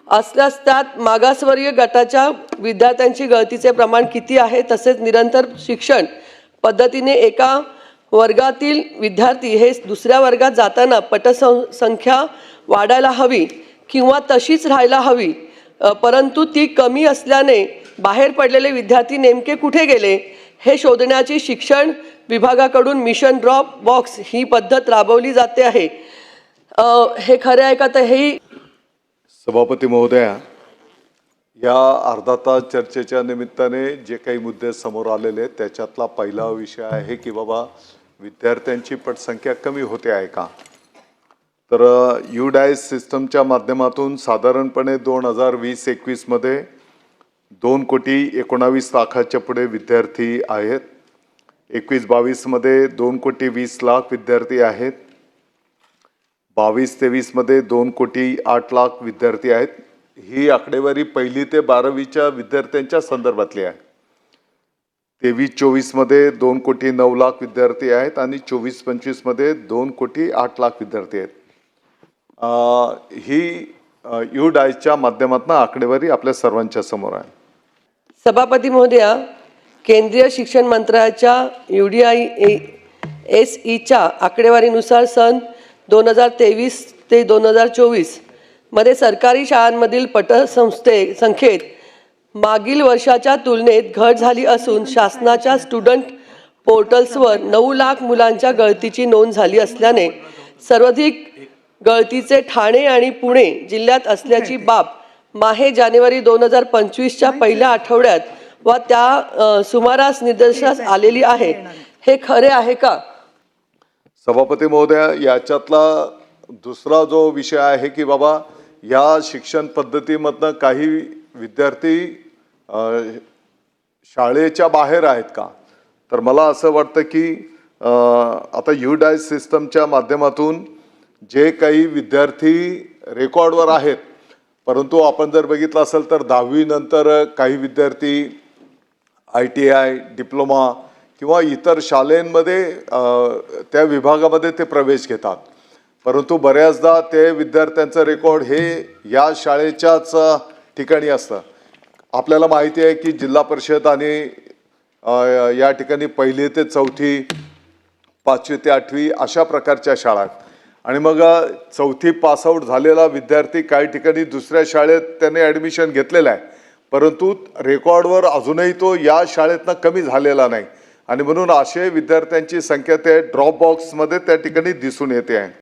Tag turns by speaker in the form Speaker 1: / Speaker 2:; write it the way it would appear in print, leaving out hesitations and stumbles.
Speaker 1: असल्यास त्यात मागासवर्गीय गटाच्या विद्यार्थ्यांची गळतीचे प्रमाण किती आहे, तसेच निरंतर शिक्षण पद्धतीने एका वर्गातील विद्यार्थी हे दुसऱ्या वर्गात जाताना पटसंख्या वाढायला हवी किंवा तशीच राहायला हवी, परंतु ती कमी असल्याने बाहेर पडलेले विद्यार्थी नेमके कुठे गेले हे शोधण्याची शिक्षण विभागाकडून मिशन ड्रॉप बॉक्स ही पद्धत राबवली जाते आहे। हे खरे आहे का? तर हे
Speaker 2: सभापती महोदया, या अर्धा तास चर्चेच्या निमित्ताने जे काही मुद्दे समोर आलेले आहेत त्याच्यातला पहिला विषय आहे की बाबा विद्यार्थ्यांची पटसंख्या कमी होते आहे का। तर UDICE सिस्टमच्या माध्यमातून साधारणपणे 2020-21 मध्ये 2,19,00,000 पुढे विद्यार्थी आहेत। 21-22 मध्ये 2,20,00,000 विद्यार्थी आहेत। 22-23 मध्ये 2,08,00,000 विद्यार्थी आहेत। ही आकडेवारी 1ली ते 12वीच्या विद्यार्थ्यांच्या संदर्भातली आहे। 23-24 मध्ये 2,09,00,000 विद्यार्थी आहेत आणि 24-25 मध्ये 2,08,00,000 विद्यार्थी आहेत। ही UDICEच्या माध्यमातून आकडेवारी आपल्या सर्वांच्या समोर आहे।
Speaker 1: सभापती महोदया, केंद्रीय शिक्षण मंत्रालयाच्या UDISEच्या आकडेवारीनुसार सन 2023 ते 2024 मध्ये सरकारी शाळांमधील पटसंख्येत मागील वर्षाच्या तुलनेत घट झाली असून शासनाच्या स्टुडंट पोर्टल्सवर 9 लाख मुलांच्या गळतीची नोंद झाली असल्याने सर्वाधिक गळतीचे ठाणे आणि पुणे जिल्ह्यात असल्याची बाब माहे जानेवारी 2025च्या पहिल्या आठवड्यात व त्या सुमारास निदर्शनास आलेली आहे। हे खरे आहे का?
Speaker 2: सभापती महोदया, याच्यातला दुसरा जो विषय आहे की बाबा या शिक्षण पद्धतीमधनं काही विद्यार्थी शाळेच्या बाहेर आहेत का। तर मला असं वाटतं की आता UDICE सिस्टमच्या माध्यमातून जे काही विद्यार्थी रेकॉर्डवर आहेत, परंतु आपण जर बघितलं असेल तर 10वी नंतर काही विद्यार्थी ITI, डिप्लोमा किंवा इतर शाळांमध्ये त्या विभागामध्ये ते प्रवेश घेतात, परंतु बऱ्याचदा ते विद्यार्थ्यांचं रेकॉर्ड हे या शाळेच्याच ठिकाणी असतं। आपल्याला माहिती आहे की जिल्हा परिषद आणि या ठिकाणी 1ली ते 4थी, 5वी ते 8वी अशा प्रकारच्या शाळा आहेत आणि मग 4थी पासआउट झालेला विद्यार्थी काही ठिकाणी दुसऱ्या शाळेत त्याने ॲडमिशन घेतलेलं आहे, परंतु रेकॉर्डवर अजूनही तो या शाळेतनं कमी झालेला नाही आणि म्हणून असे विद्यार्थ्यांची संख्या त्या ड्रॉप बॉक्समध्ये त्या ठिकाणी दिसून येते आहे।